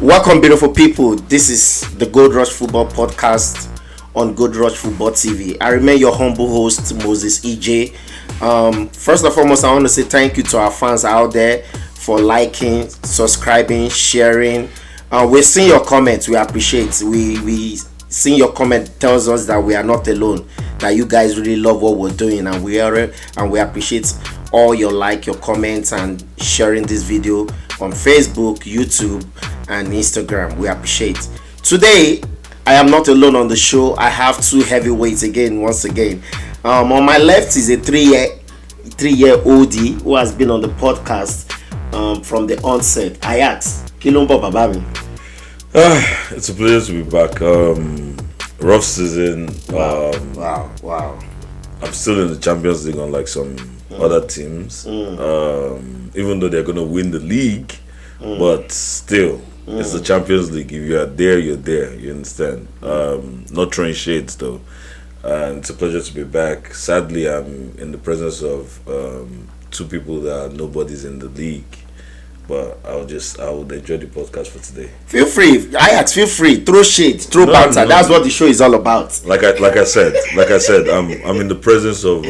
Welcome, beautiful people. This is the Gold Rush Football Podcast on Gold Rush Football TV. I remain your humble host, Moses EJ. First and foremost, I want to say thank you to our fans out there for liking, subscribing, sharing. We're seeing your comments. We appreciate. We seeing your comment tells us that we are not alone. That you guys really love what we're doing, and we appreciate all your your comments, and sharing this video on Facebook, YouTube, and Instagram. We appreciate. Today, I am not alone on the show. I have two heavyweights once again. On my left is a three-year oldie who has been on the podcast from the onset. Ajax, Kilombo Babami. It's a pleasure to be back. Rough season. Wow. I'm still in the Champions League, unlike some other teams. Even though they're going to win the league, but still, it's the Champions League. If you are there, you're there. You understand? Not throwing shades though. And it's a pleasure to be back. Sadly, I'm in the presence of two people that are nobodies in the league. But I would enjoy the podcast for today. Feel free, Ajax. Feel free. Throw shade, throw banter. No. That's what the show is all about. Like I said, I'm in the presence of.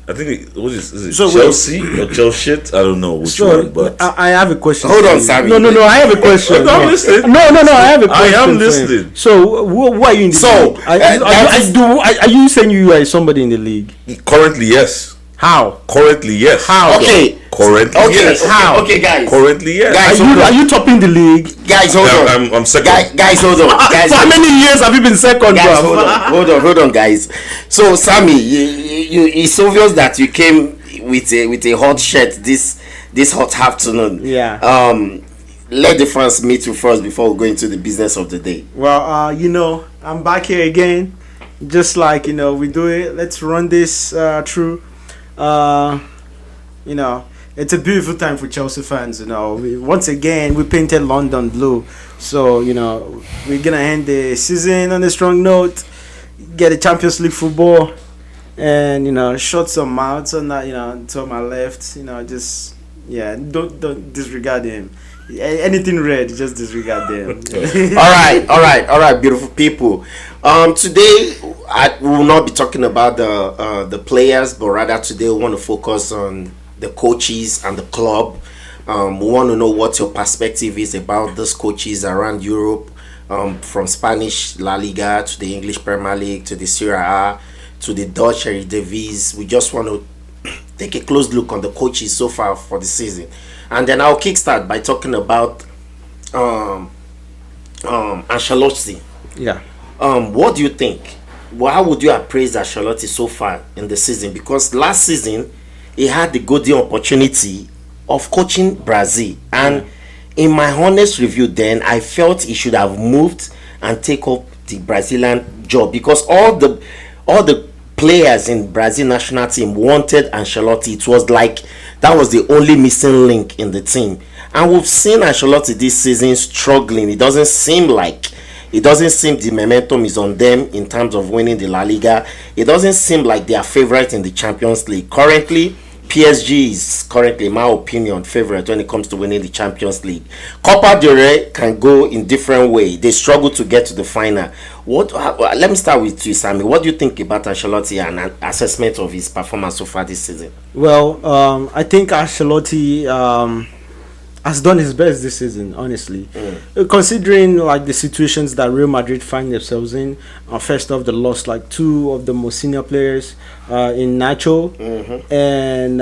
I think is it Chelsea or Chelsea? I don't know which one, but I have a question. Hold on, Sammy. No. I have a question. I'm listening. No. I have a question. I am listening. So, who are you in the league? Are you saying you are somebody in the league? Currently, yes. How? Currently, yes. How? Okay. Currently, yes. How? Okay, guys. Currently, yes. Are you topping the league? Guys, hold on. I'm second. Guys, hold on. Guys, for how many years have you been second? Guys, hold on, guys. So, Sammy, it's obvious that you came with a hot shirt this hot afternoon. Yeah. Let the fans meet you first before we go into the business of the day. Well, I'm back here again, just like we do it. Let's run this through. It's a beautiful time for Chelsea fans. Once again we painted London blue, so we're gonna end the season on a strong note, get a Champions League football, and shut some mouths on that. To my left, don't disregard him. Anything red, just disregard them. all right, beautiful people. Today I will not be talking about the players, but rather today we want to focus on the coaches and the club. We want to know what your perspective is about these coaches around Europe, from Spanish La Liga to the English Premier League to the Serie A to the Dutch Eredivisie. We just want to take a close look on the coaches so far for the season. And then I'll kickstart by talking about Ancelotti. Yeah. What do you think? How would you appraise Ancelotti so far in the season? Because last season he had the golden opportunity of coaching Brazil, and in my honest review, then I felt he should have moved and take up the Brazilian job, because all the players in Brazil national team wanted Ancelotti. It was like that was the only missing link in the team, and we've seen Ancelotti this season struggling. It doesn't seem the momentum is on them in terms of winning the La Liga. It doesn't seem like they are favorite in the Champions League. Currently, PSG is in my opinion, favorite when it comes to winning the Champions League. Copa del Rey can go in different way. They struggle to get to the final. Let me start with you, Sammy. What do you think about Ancelotti and an assessment of his performance so far this season? Well, I think Ancelotti has done his best this season, honestly. Considering the situations that Real Madrid find themselves in. First off, they lost two of the most senior players in Nacho and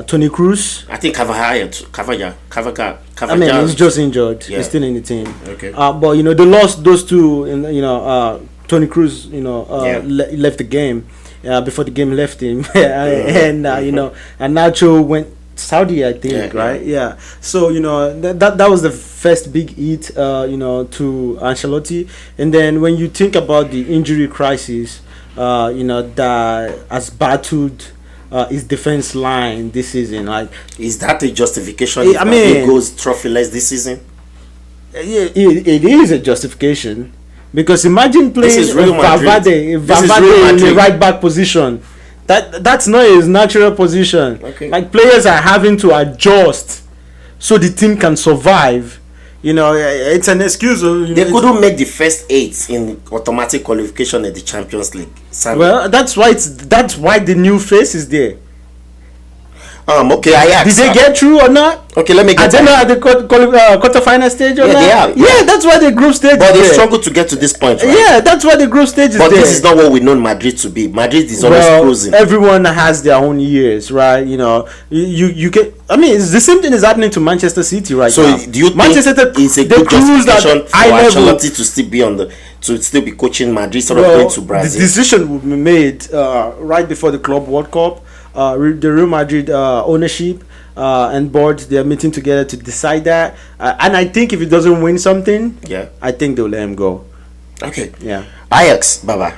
Toni Kroos. I think Carvajal. I mean, he's just injured. Yeah. He's still in the team. Okay. But they lost those two. Toni Kroos, left the game before the game left him, and Nacho went Saudi, I think, right? Yeah. So that was the first big hit, to Ancelotti. And then when you think about the injury crisis, that has battled his defense line this season, is that a justification? I mean, he goes trophyless this season. Yeah, it is a justification, because imagine playing Valverde in the right back position. That's not his natural position. Okay. Players are having to adjust so the team can survive. You know, it's an excuse. They couldn't make the first 8 in automatic qualification in the Champions League. Well, that's why the new face is there. Okay, I asked. Did they get through or not? Okay, let me get. Are they not at the quarter-final stage or not? They are. Yeah, that's why the group stage. But is they there. struggled to get to this point. Right? Yeah, that's why the group stage is but there. This is not what we know Madrid to be. Madrid is always closing. Everyone has their own years, right? You know, you can. I mean, it's the same thing is happening to Manchester City right now. So, do you think Manchester it's a good justification for Ancelotti to still be to still be coaching Madrid instead of going to Brazil? The decision will be made right before the Club World Cup. The Real Madrid ownership and board, they're meeting together to decide that. And I think if he doesn't win something, I think they'll let him go. Okay. Yeah. Ajax, Baba.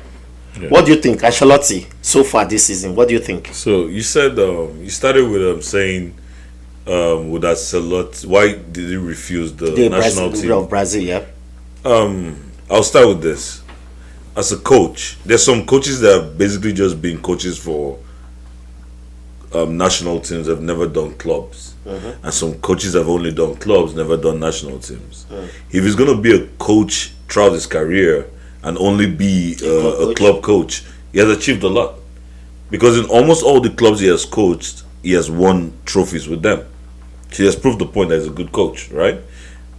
Yeah. What do you think, Ancelotti, so far this season? What do you think? So you said you started with saying with Ancelotti, why did he refuse the national team of Brazil? Yeah. I'll start with this. As a coach, there's some coaches that have basically just been coaches for national teams, have never done clubs, and some coaches have only done clubs, never done national teams. If he's going to be a coach throughout his career and only be a club coach, he has achieved a lot, because in almost all the clubs he has coached, he has won trophies with them. He has proved the point that he's a good coach, right?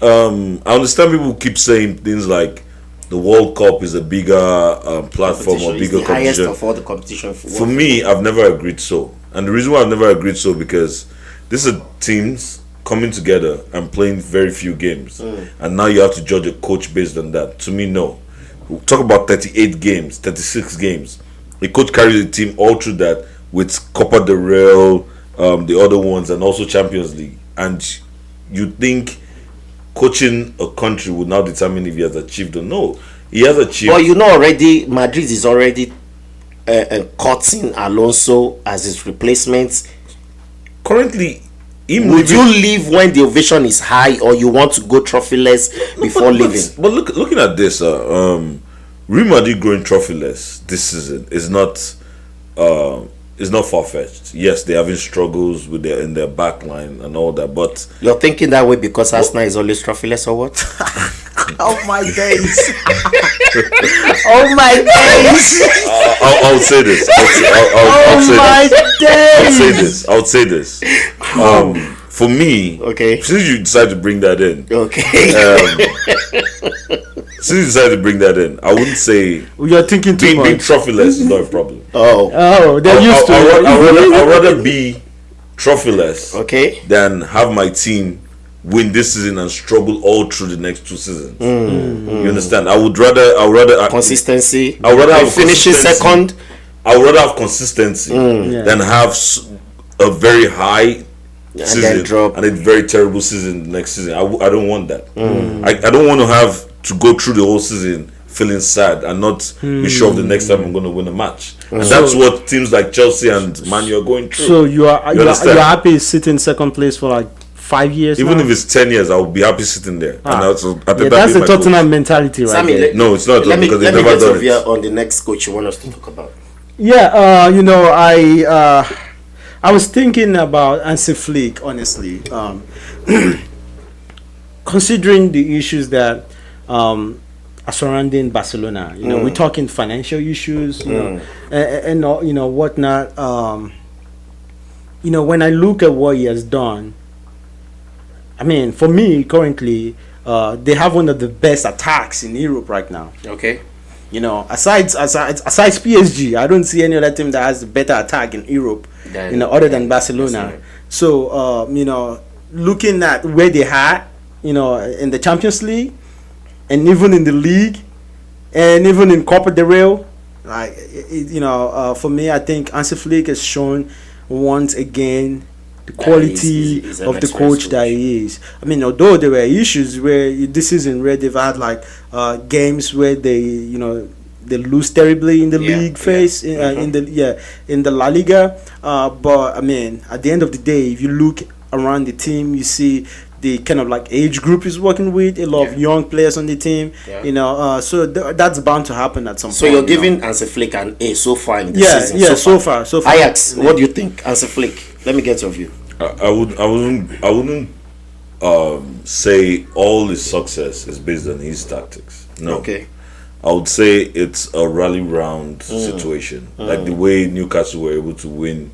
I understand people keep saying things like the World Cup is a bigger platform or bigger competition. Highest of all the competition. For me, I've never agreed so. And the reason why I've never agreed so, because these are teams coming together and playing very few games. And now you have to judge a coach based on that. To me, no. We'll talk about 38 games, 36 games. A coach carries the team all through that with Copa del Rey, the other ones, and also Champions League. And you think coaching a country would now determine if he has achieved or no. He has achieved. Well, you know already, Madrid is already cutting Alonso as his replacement. Currently, would you leave when the ovation is high, or you want to go trophyless before leaving? But looking at this, Real Madrid going trophyless this season is not far-fetched. Yes, they're having struggles with in their back line and all that, but you're thinking that way because Arsenal is always trophyless, or what? Oh my days! Oh my days! I'll say this. I'll say this. For me, okay. Since you decided to bring that in, I wouldn't say you're thinking too much. Being trophyless is not a problem. Oh, they're used to it. I'd rather be trophyless, okay, than have my team win this season and struggle all through the next 2 seasons. You understand? I would rather consistency. I would rather have finishing second. I would rather have consistency than have a very high season and a very terrible season next season. I don't want that. I don't want to have to go through the whole season feeling sad and not be sure of the next time I'm going to win a match. And that's what teams like Chelsea and Man U are going through. So you're happy sitting second place for like 5 years? Even if it's 10 years, I will be happy sitting there. And that's the Tottenham mentality, right? Sammy, no, it's not. Let me get over on the next coach you want us to talk about. Yeah, I was thinking about Hansi Flick, honestly. Considering the issues that are surrounding Barcelona, we're talking financial issues, and whatnot. When I look at what he has done, I mean, for me currently, they have one of the best attacks in Europe right now. Okay. Aside PSG, I don't see any other team that has a better attack in Europe, other than Barcelona. So, looking at where they had, in the Champions League, and even in the league, and even in Copa del Rey, for me, I think Hansi Flick has shown once again the quality of the coach that he is. I mean, although there were issues where this season where they've had games where they lose terribly in the league phase in the La Liga, but I mean, at the end of the day, if you look around the team, you see the kind of age group is working with a lot of young players on the team. So that's bound to happen at some point. So you're giving Hansi Flick an A so far in this season. So far. Ajax, what do you think, Hansi Flick? Let me get your view. I wouldn't say all his success is based on his tactics. No. Okay. I would say it's a rally round situation. Like the way Newcastle were able to win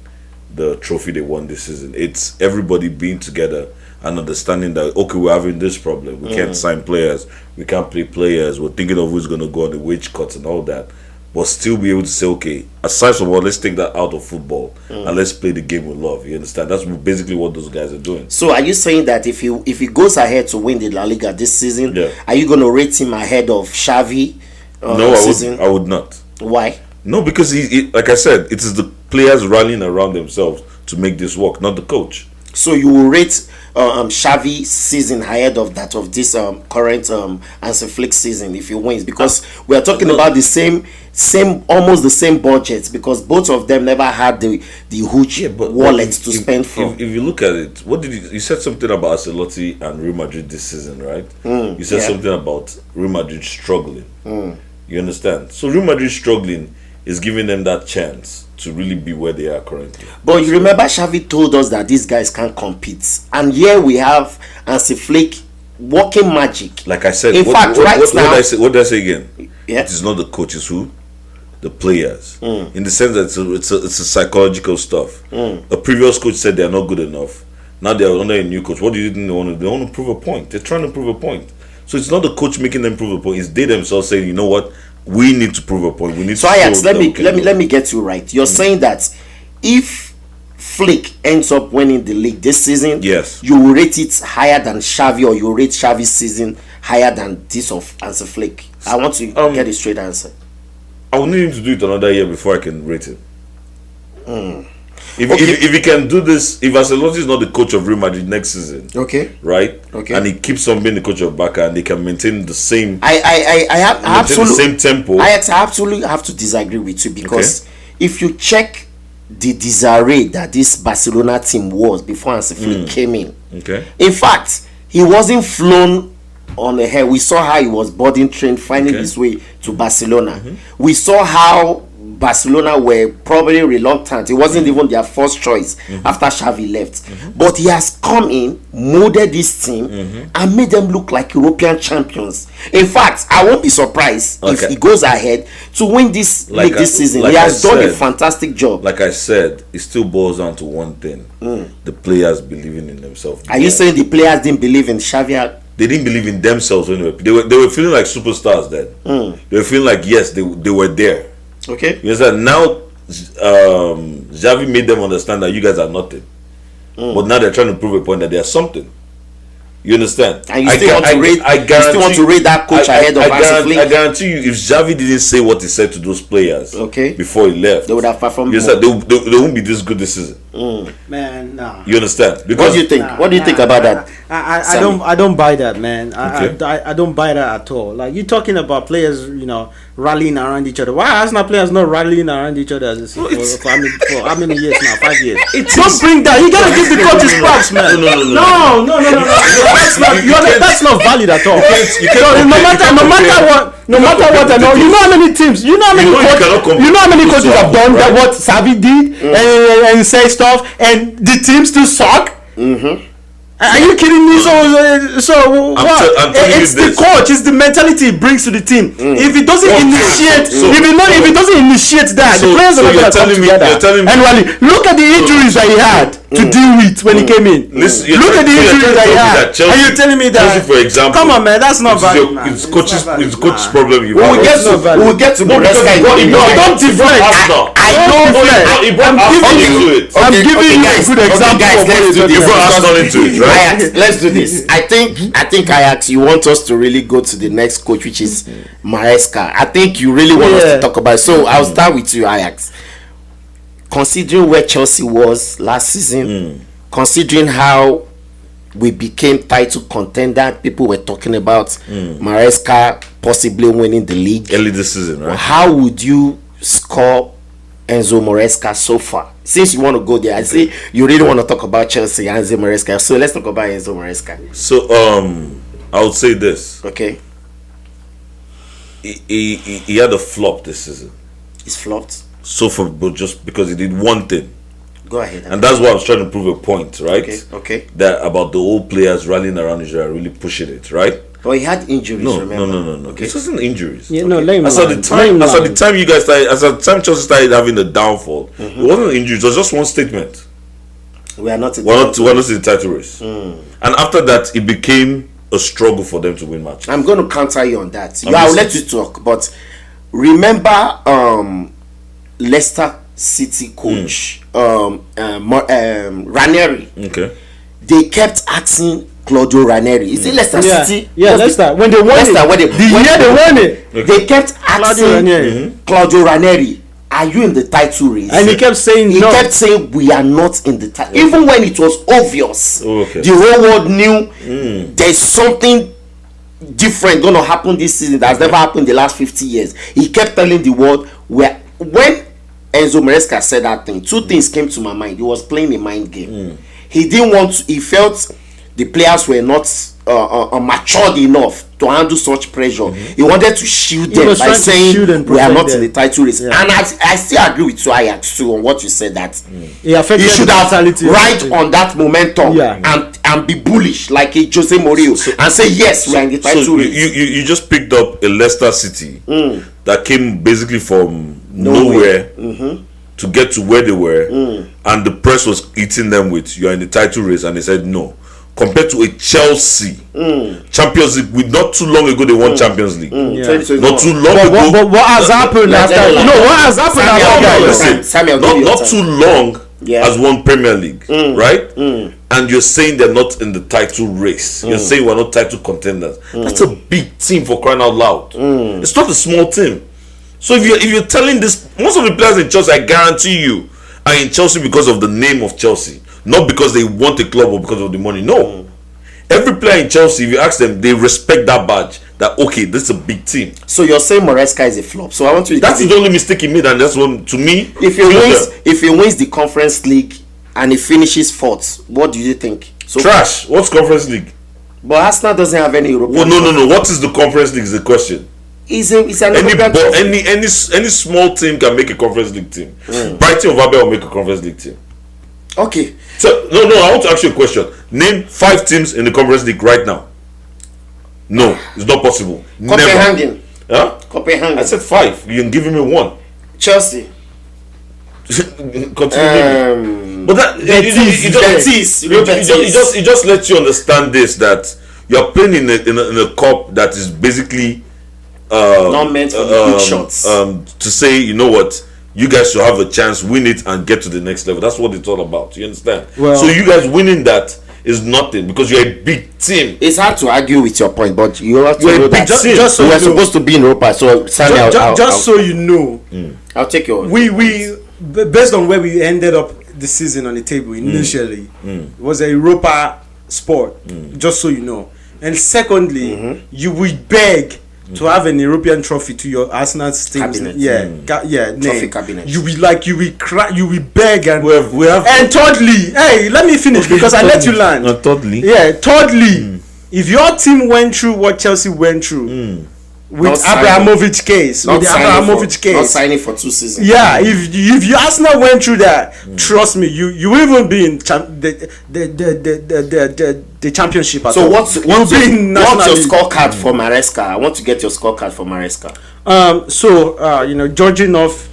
the trophy they won this season. It's everybody being together and understanding that, okay, we're having this problem. We can't sign players. We can't play players. We're thinking of who's going to go on the wage cuts and all that. But still be able to say, okay, aside from all, let's take that out of football and let's play the game with love. You understand? That's basically what those guys are doing. So are you saying that if he goes ahead to win the La Liga this season, Yeah. are you going to rate him ahead of Xavi? No, I would not. Why? No, because he, like I said, it is the players rallying around themselves to make this work, not the coach. So you will rate Xavi's season ahead of that of this current Hansi Flick season if he wins, because we are talking about the same almost the same budgets, because both of them never had the huge wallets to spend from. If you look at it, what did you said something about Ancelotti and Real Madrid this season, right? You said something about Real Madrid struggling. You understand? So Real Madrid struggling is giving them that chance to really be where they are currently. But you remember Xavi told us that these guys can't compete, and here we have Hansi Flick working magic. Like I said, in fact, what now, did I say again? Yeah. It is not the coaches who, the players. In the sense that it's a psychological stuff. A previous coach said they are not good enough. Now they are under a new coach. What do you think they want to do? They want to prove a point. They're trying to prove a point. So it's not the coach making them prove a point. It's they themselves saying, you know what, we need to prove a point. We need so to. Ajax, let me get you right. You're saying that if Flick ends up winning the league this season, yes, you will rate it higher than Xavi, or you will rate Xavi's season higher than this of Hansi Flick? I want to get a straight answer. I will need him to do it another year before I can rate him. If he can do this, if Ancelotti is not the coach of Real Madrid next season, okay, right, okay, and he keeps on being the coach of Barca, and they can maintain the same, I absolutely the same tempo. I absolutely have to disagree with you, because if you check the disarray that this Barcelona team was before Hansi Flick came in, in fact, he wasn't flown on the head. We saw how he was boarding train, finding his way to Barcelona. We saw how Barcelona were probably reluctant. It wasn't even their first choice after Xavi left. But he has come in, molded this team, and made them look like European champions. In fact, I won't be surprised if he goes ahead to win this league this season. He has done a fantastic job. Like I said, it still boils down to one thing: the players believing in themselves. Are you saying the players didn't believe in Xavi? They didn't believe in themselves anyway. They were feeling like superstars then. They were feeling like, yes, they were there. Okay. You understand? Now, Xavi made them understand that you guys are nothing. But now they're trying to prove a point that they are something. You understand? And you still want to rate that coach ahead of Hansi Flick? I guarantee you, if Xavi didn't say what he said to those players before he left, they would have performed more. They won't be this good this season. Man, nah. You understand? Because what do you think? What do you think about that? I don't buy that, man. I don't buy that at all. Like, you talking about players, rallying around each other. Why Arsenal players not rallying around each other for how many years now? 5 years. Don't bring that. You gotta give the coaches props, man. No. That's not valid at all. No matter what, and all. You know how many teams? You know how many coaches have done that? What Xavi did and say stuff, and the team still suck. Are you kidding me? So what? It's the coach. It's the mentality he brings to the team. If he doesn't initiate, if he doesn't initiate that, the players are not going to come together. And Wally, look at the injuries that he had to deal with when he came in. Look at the injuries that he had, and you're telling me that? For example, come on, man, that's not valid. It's coach's problem. We will get to Maresca. Don't deflect. I'm giving you a good example of what you brought Arsenal into it, right? Ajax, let's do this. I think Ajax, you want us to really go to the next coach, which is Maresca. I think you really want us to talk about it. So I'll start with you, Ajax. Considering where Chelsea was last season, considering how we became title contender, people were talking about Maresca possibly winning the league early this season, right? How would you score Enzo Maresca so far? Since you want to go there, I say you really want to talk about Chelsea and Enzo Maresca. So let's talk about Enzo Maresca. So I would say this. Okay. He had a flop this season. He's flopped. So for, but just because he did one thing. Go ahead. And that's why I was trying to prove a point, right? Okay. That about the old players rallying around Israel, really pushing it, right? But he had injuries. No. Okay. It wasn't injuries. Yeah, no, As at the time you guys started, as at the time Chelsea started having the downfall, it wasn't injuries. It was just one statement. We're not in the title race. And after that, it became a struggle for them to win matches. I'm going to counter you on that. I'll let you talk, but remember Leicester City coach Ranieri. Okay. They kept asking Claudio Ranieri. Is it Leicester City? Yeah, Leicester. When they won it. They won it. Okay. They kept asking Claudio Ranieri, are you in the title race? And he kept saying He kept saying we are not in the title. Even when it was obvious, the whole world knew there's something different going to happen this season that has never happened in the last 50 years. He kept telling the world when Enzo Maresca said that thing, two things came to my mind. He was playing a mind game. He didn't want to, he felt the players were not matured enough to handle such pressure. He wanted to shield them by saying we are not in the title race. And I still agree with you, Ajax, too, on what you said, that he should have ride on that momentum and be bullish like a Jose Mourinho and say yes, we are in the title race. You just picked up a Leicester City that came basically from nowhere to get to where they were, and the press was eating them with you are in the title race, and they said no. Compared to a Chelsea Champions League, with not too long ago they won Champions League. Not too long ago. But what has happened after? What has happened after? Not too long has won Premier League, right? And you're saying they're not in the title race. You're saying we're not title contenders. That's a big team, for crying out loud. It's not a small team. So if you're telling this, most of the players in Chelsea, I guarantee you, are in Chelsea because of the name of Chelsea, not because they want a club or because of the money. No. Every player in Chelsea, if you ask them, they respect that badge. That okay, this is a big team. So you're saying Maresca is a flop. So I want to. That's the only mistake he made, and that's one to me. If he wins the Conference League and he finishes fourth, what do you think? So trash. What's Conference League? But Arsenal doesn't have any European. Well, no. What is the Conference League? Is the question. It's an any small team can make a Conference League team. Brighton of Albion will make a Conference League team. Okay. So no, I want to ask you a question. Name 5 teams in the Conference League right now. No, it's not possible. Copenhagen. Huh? Copenhagen. I said 5. You can give me 1. Chelsea. Continue. But that it just lets you understand this, that you are playing in a cup that is basically not meant for the big shots. To say, you know what, you guys should have a chance, win it and get to the next level. That's what it's all about. You understand? Well, so you guys winning that is nothing because you're a big team. It's hard to argue with your point, but you have to know that just so we're supposed to be in Europa. So Sammy, so you know, I'll take your. We based on where we ended up the season on the table initially, it was a Europa sport. Just so you know, and secondly, you would beg to have an European trophy to your Arsenal team. Trophy cabinet. You will cry, you will beg, and we have. And thirdly, hey, let me finish because I let you land. Thirdly, if your team went through what Chelsea went through with Abramovich case, not signing for 2 seasons. Yeah, if you Arsenal went through that, trust me, you will even be in the championship. So what's your scorecard for Maresca? I want to get your scorecard for Maresca. Judging off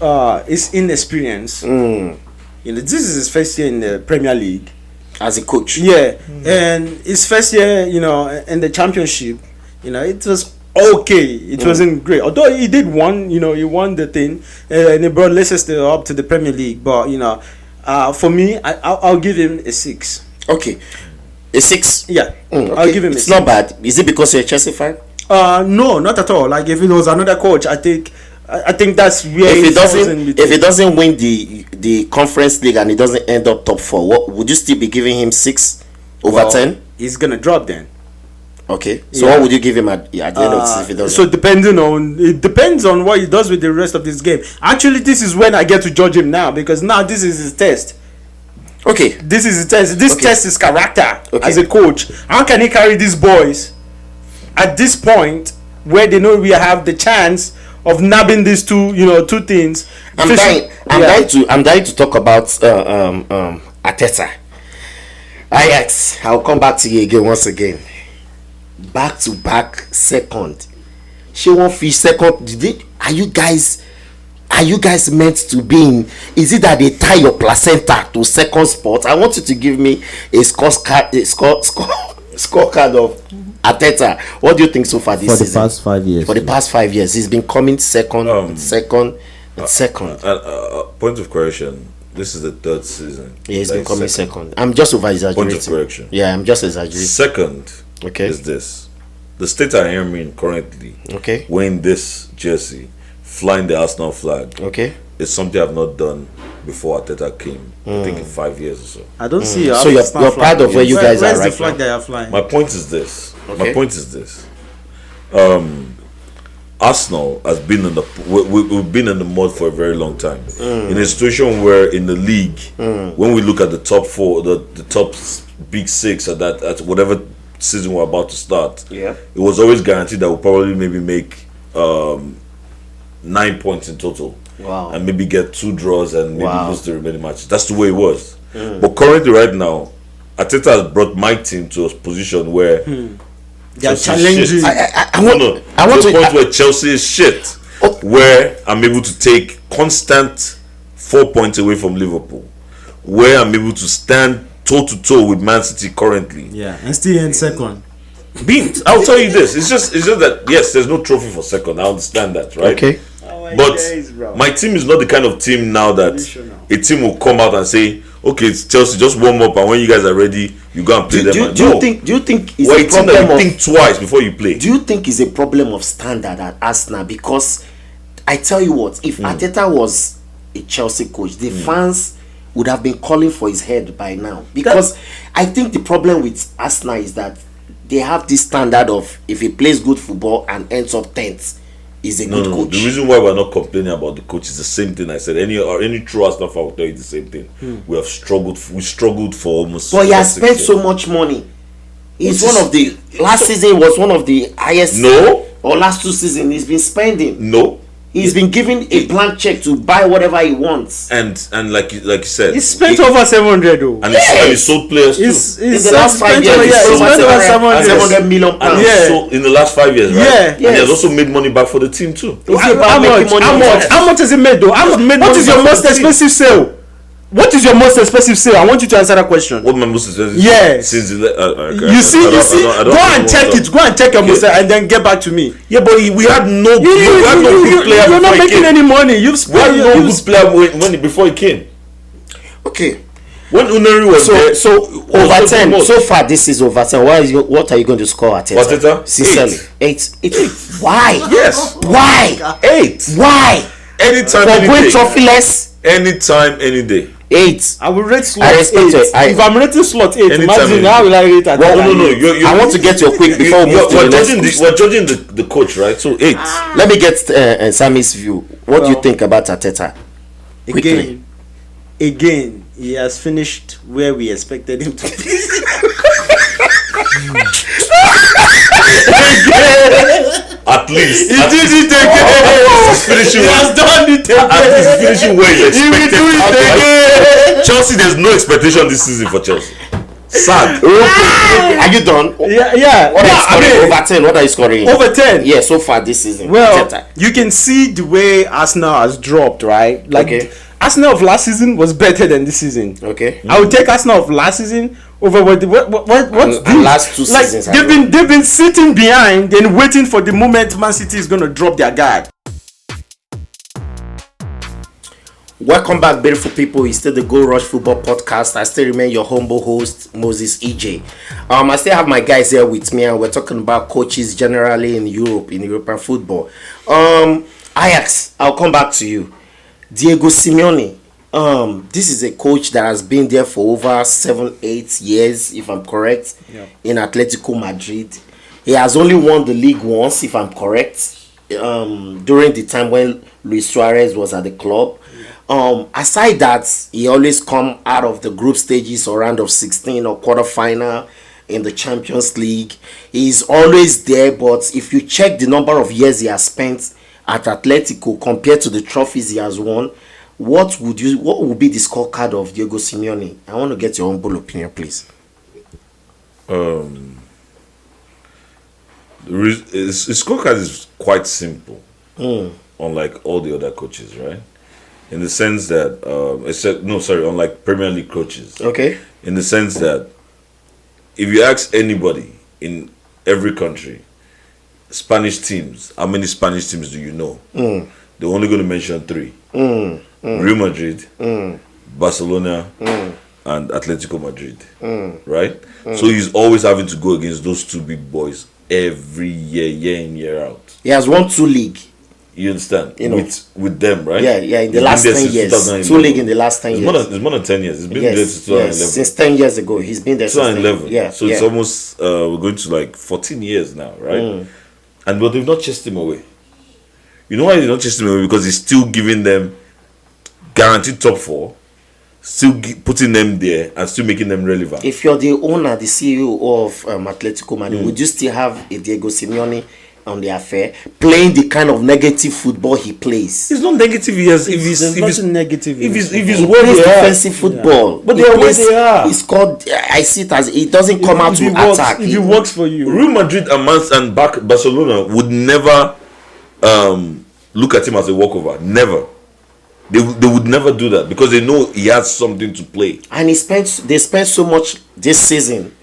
his inexperience, this is his first year in the Premier League as a coach. And his first year, in the championship, it was okay. It wasn't great, although he did won. He won the thing, and he brought Leicester up to the Premier League. But for me, I'll give him a 6. Okay, a 6. Yeah, okay. I'll give him. It's not bad. Is it because you're a Chelsea fan? No, not at all. Like if it was another coach, I think that's where if he doesn't win the Conference League and he doesn't end up top 4, what would you still be giving him? 6 over 10? He's gonna drop then. Okay, so what would you give him at the end of the season if he doesn't? So it depends on what he does with the rest of this game. Actually, this is when I get to judge him now, because now this is his test. Okay, this is his test. This test is character as a coach. How can he carry these boys at this point where they know we have the chance of nabbing these two things. I'm dying to talk about Arteta. I'll come back to you again once again. Back to back second. She won't fish second. Are you guys meant to be in? Is it that they tie your placenta to second spot? I want you to give me a scorecard of Arteta. What do you think so far this season? For the past 5 years. For the past 5 years, he's been coming second. Point of correction. This is the third season. Yeah, he's been coming second. I'm just over exaggerating. Point of correction. Yeah, I'm just exaggerating. Second. Okay. Is this the state I am in currently? Okay. Wearing this jersey, flying the Arsenal flag. Okay. It's something I've not done before Arteta came. I think in 5 years or so. I don't see. So you're proud of where you guys are right now. Where's the flag that you're flying? My point is this. Arsenal has been we've been in the mud for a very long time. In a situation where in the league, when we look at the top four, the top big six at whatever season we're about to start, it was always guaranteed that we'll probably maybe make 9 points in total. Wow. And maybe get 2 draws and maybe lose the remaining matches. That's the way it was. But currently, right now, Arteta has brought my team to a position where they're challenging. I want to the point where Chelsea is shit. Where I'm able to take constant 4 points away from Liverpool. Where I'm able to stand toe to toe with Man City currently. Yeah, and still in second. I'll tell you this. It's just that yes, there's no trophy for second. I understand that, right? Okay. But my team is not the kind of team now that a team will come out and say, okay, it's Chelsea, just warm up, and when you guys are ready, you go and play them. Do you think it's a problem of, think twice before you play? Do you think it's a problem of standard at Arsenal? Because I tell you what, if Arteta was a Chelsea coach, the fans would have been calling for his head by now. Because I think the problem with Arsenal is that they have this standard of if he plays good football and ends up 10th, is a good coach. The reason why we're not complaining about the coach is the same thing I said. Any true Arsenal fan will tell you the same thing. We struggled for almost. But he has spent so much money. He's one of the last season was one of the highest. No. Or last 2 seasons he's been spending. No. He's been given a blank check to buy whatever he wants. And like you said, he spent over 700 though. And he sold players too. In the last 5 years, he spent over 700 million pounds. So in the last 5 years, right? Yeah. And he has also made money back for the team too. How much has he made though? What is your most expensive sale? What is your most expensive sale? I want you to answer that question. What my most expensive? Yes. Since you see. Go and check it. Go and check your most, and then get back to me. Yeah, but we had no good player. You're not making any money. You've spent no good player before he came. Okay. When Unai was there, so over 10 so far this is over 10. What are you going to score at Arteta? Sincerely, 8. Why? Yes. Why? 8. Why? Anytime, for any going day. Trophyless. Anytime, any day. 8. I will rate slot 8. If I'm rating slot 8, imagine how will I rate at No. I want to get your quick before we move to the next. We're judging the coach, right? So 8. Let me get Sammy's view. What do you think about Arteta? Again, he has finished where we expected him to be. At least. He did it again. He has done it again. At least finishing where he expected. He will do it again. Chelsea, there's no expectation this season for Chelsea. Sad. Are you done? Yeah. What are you scoring? Over 10. What are you scoring? Over 10. Yeah, so far this season. Well, you can see the way Arsenal has dropped, right? Like Arsenal of last season was better than this season. Okay. I would take Arsenal of last season over what's last 2 seasons. They've been sitting behind and waiting for the moment Man City is gonna drop their guard. Welcome back, beautiful people. It's still the Go Rush Football Podcast. I still remain your humble host, Moses EJ. I still have my guys here with me, and we're talking about coaches generally in Europe, in European football. Ajax, I'll come back to you. Diego Simeone. This is a coach that has been there for over 7-8 years, if I'm correct, in Atletico Madrid. He has only won the league once, if I'm correct, during the time when Luis Suarez was at the club. Aside that, he always come out of the group stages or round of 16 or quarterfinal in the Champions League. He's always there, but if you check the number of years he has spent at Atletico compared to the trophies he has won, what would be the scorecard of Diego Simeone? I want to get your humble opinion, please. His scorecard is quite simple, unlike all the other coaches, right? In the sense that, unlike Premier League coaches. Okay. In the sense that, if you ask anybody in every country, Spanish teams, how many Spanish teams do you know? They're only going to mention 3. Real Madrid, Barcelona, and Atletico Madrid, right? So he's always having to go against those 2 big boys every year in, year out. He has won 2 leagues. You understand? With them, right? Yeah, in the last 10 years. 2 leagues in the last 10 years. It's more than 10 years. It's been there since 2011. Yes, since 10 years ago. He's been there since 2011. Yeah. So it's almost, we're going to like 14 years now, right? But they've not chased him away. You know why they've not chased him away? Because he's still giving them guaranteed top 4, still putting them there and still making them relevant. If you're the owner, the CEO of Atletico Madrid, would you still have a Diego Simeone on the affair playing the kind of negative football he plays? It's not negative. There's nothing negative. If he's defensive football, but they are where they are. It's called. I see it as it doesn't come out to attack. If it works for you, Real Madrid and Barcelona would never look at him as a walkover. Never. They would never do that because they know he has something to play. And they spent so much this season.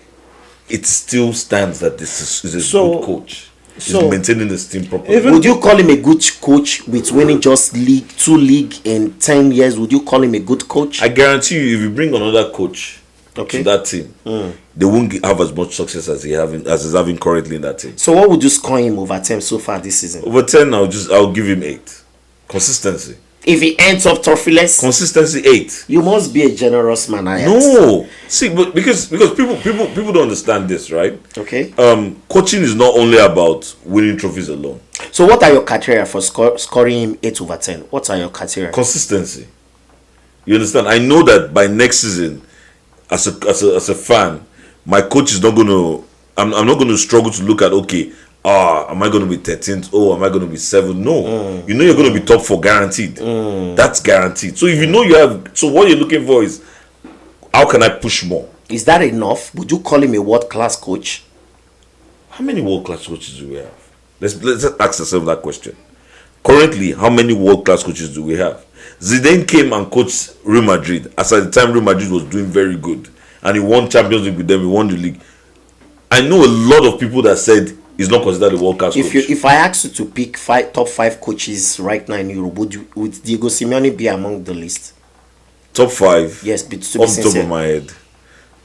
It still stands that this is a good coach. He's maintaining the team properly. Would you call him a good coach with winning just 2 leagues in 10 years? Would you call him a good coach? I guarantee you, if you bring another coach to that team, they won't have as much success as he's having currently in that team. So what would you score him over 10 so far this season? Over 10, I'll give him 8. Consistency. If he ends up trophyless, consistency 8. You must be a generous man. No, see, but because people don't understand this, right? Okay. Coaching is not only about winning trophies alone. So, what are your criteria for scoring him 8 over 10? What are your criteria? Consistency. You understand? I know that by next season, as a fan, my coach is not going to. I'm not going to struggle to look at am I going to be 13th? Am I going to be 7th? No. You know you're going to be top 4 guaranteed. That's guaranteed. So if you know you have... So what you're looking for is, how can I push more? Is that enough? Would you call him a world-class coach? How many world-class coaches do we have? Let's ask ourselves that question. Currently, how many world-class coaches do we have? Zidane came and coached Real Madrid. As at the time, Real Madrid was doing very good. And he won Champions League with them. He won the league. I know a lot of people that said he's not considered a world class coach. If I asked you to pick top 5 coaches right now in Europe, would Diego Simeone be among the list? Top 5? Yes, but to be sincere. Off the top of my head,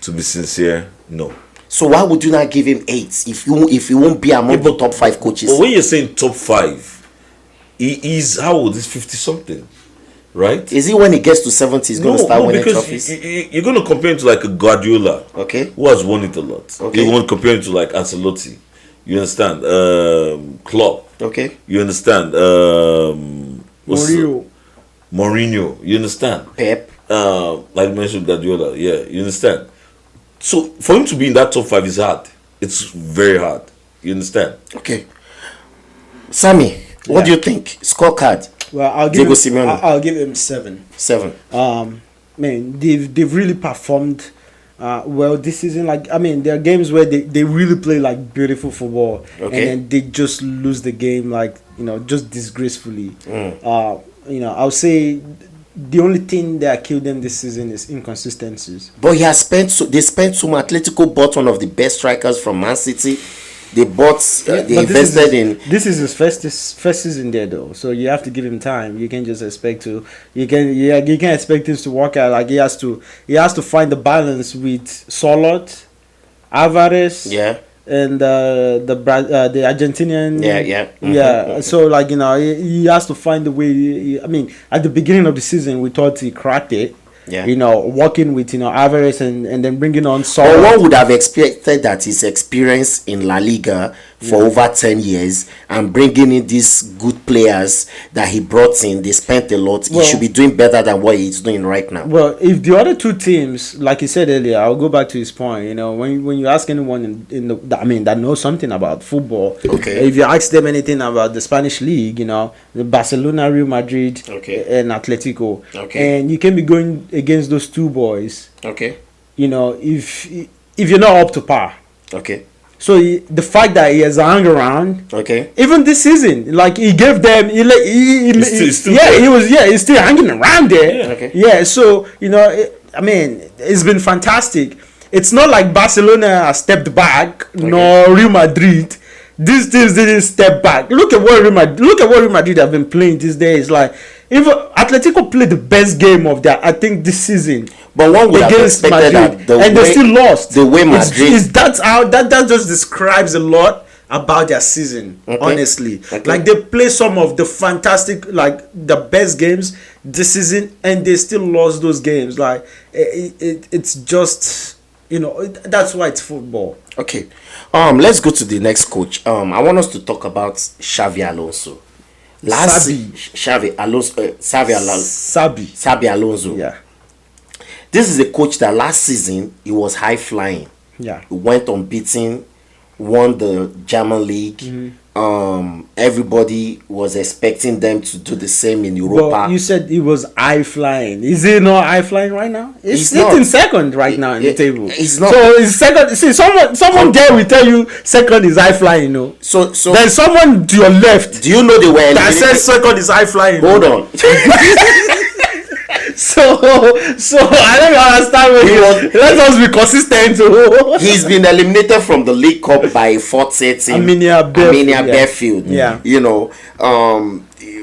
to be sincere, no. So why would you not give him 8 if you won't be among the top 5 coaches? But when you're saying top 5, he's how old? He's 50 something, right? Is he when he gets to 70 he's going to start winning trophies? You're going to compare him to like a Guardiola, okay, who has won it a lot. Okay. You want to compare him to like Ancelotti. You understand? Klopp. Okay. You understand? Mourinho. You understand? Pep. Like you mentioned Guardiola. Yeah. You understand? So for him to be in that top 5 is hard. It's very hard. You understand? Okay. Sammy, what do you think? Scorecard. Well, I'll give him 7. 7. Man, they've really performed well this season. There are games where they really play like beautiful football, and then they just lose the game just disgracefully. I'll say the only thing that killed them this season is inconsistencies. But they spent some Atletico bought one of the best strikers from Man City. They invested in. This is his first season there, though. So you have to give him time. You can't just expect to. You can expect him to work out. He has to find the balance with Solot, Alvarez, and the Argentinian. Mm-hmm. So he has to find the way. At the beginning of the season, we thought he cracked it. Working with Alvarez and then bringing on Solot. One would have expected that his experience in La Liga for over 10 years and bringing in these good players that he brought in. They spent a lot. He should be doing better than what he's doing right now. Well, if the other two teams, like he said earlier, I'll go back to his point. You know, when you ask anyone that knows something about football, if you ask them anything about the Spanish league, you know, the Barcelona, Real Madrid, and Atletico, and you can be going against those two boys. You know, if you're not up to par. So the fact that he has hung around, even this season, like he gave them, he's still hanging around there. So you know, it's been fantastic. It's not like Barcelona has stepped back, nor Real Madrid. These teams didn't step back. Look at what Real Madrid have been playing these days. Like, even Atletico played the best game of this season. But one would have expected Madrid, that they still lost. The way Madrid, that just describes a lot about their season. Honestly, like they play some of the fantastic, like the best games this season, and they still lost those games. Like it's just, you know, that's why it's football. Let's go to the next coach. I want us to talk about Xabi Alonso. Xabi Alonso. Yeah. This is a coach that last season he was high flying. Yeah. He went unbeaten, won the German league. Everybody was expecting them to do the same in Europa. Well, you said he was high flying. Is he not high flying right now? He's sitting second right now in the table. He's not. So he's second. See, someone there will tell you second is high flying. You know. So there's someone to your left. Do you know they were that says second is high flying? Hold on. So I don't understand. Let us be consistent. He's been eliminated from the League Cup by 4-13 Arminia Bielefeld. Yeah. You know,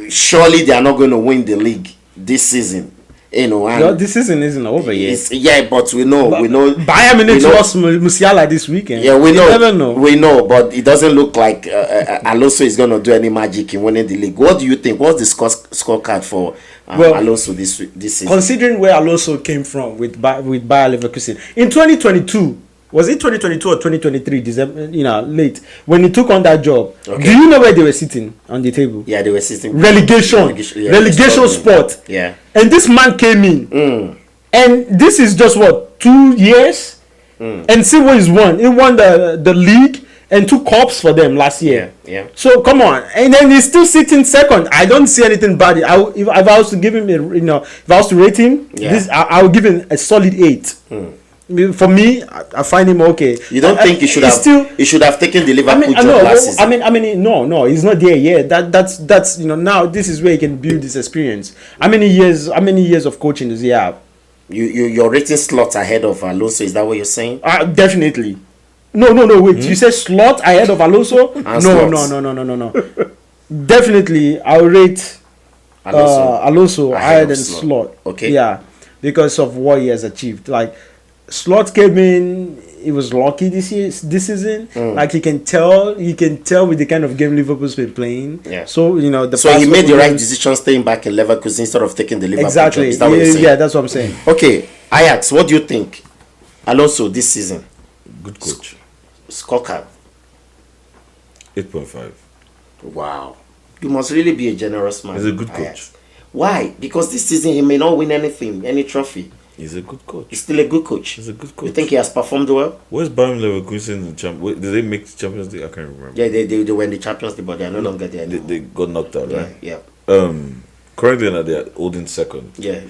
surely they are not going to win the league this season. You know, and this season isn't over yet. But we know. Bayern Munich lost Musiala this weekend. Yeah, we know. You never know. We know, but it doesn't look like Alonso is going to do any magic in winning the league. What do you think? What's the scorecard for Alonso this season? Considering where Alonso came from with Bayer Leverkusen in 2022, was it 2022 or 2023? December, you know, late when he took on that job. Do you know where they were sitting on the table? Yeah, they were sitting relegation spot. Yeah, and this man came in, and this is just what 2 years, and see what he's won. He won the league and 2 cups for them last year. Yeah. So come on, and then he's still sitting second. I don't see anything bad. If I was to give him if I was to rate him, I would give him a solid 8. For me, I find him okay. You don't think he should have taken the Liverpool job last season? No, he's not there yet. That's now this is where he can build this experience. How many years of coaching does he have? You're rating Slot ahead of Alonso. Is that what you're saying? Definitely. No. Wait. You said Slot ahead of Alonso? No. Definitely, I'll rate Alonso higher than Slot. Okay. Yeah, because of what he has achieved. Like, Slot came in, he was lucky this season. Like you can tell with the kind of game Liverpool's been playing. Yeah. So he made the right decision staying back in Leverkusen instead of taking the Liverpool job. Is that what you're saying? Yeah, that's what I'm saying. Okay, Ajax, what do you think? Alonso this season. Good coach. Scorecard. 8.5. Wow. You must really be a generous man. He's a good coach. Ajax. Why? Because this season he may not win anything, any trophy. He's a good coach. He's still a good coach. He's a good coach. You think he has performed well? Where's Bayern Leverkusen in the Champions? Did they make the Champions League? I can't remember. Yeah, they were in the Champions League, but they are no longer there. They got knocked out, right? Yeah. Currently now they are holding second. Yeah.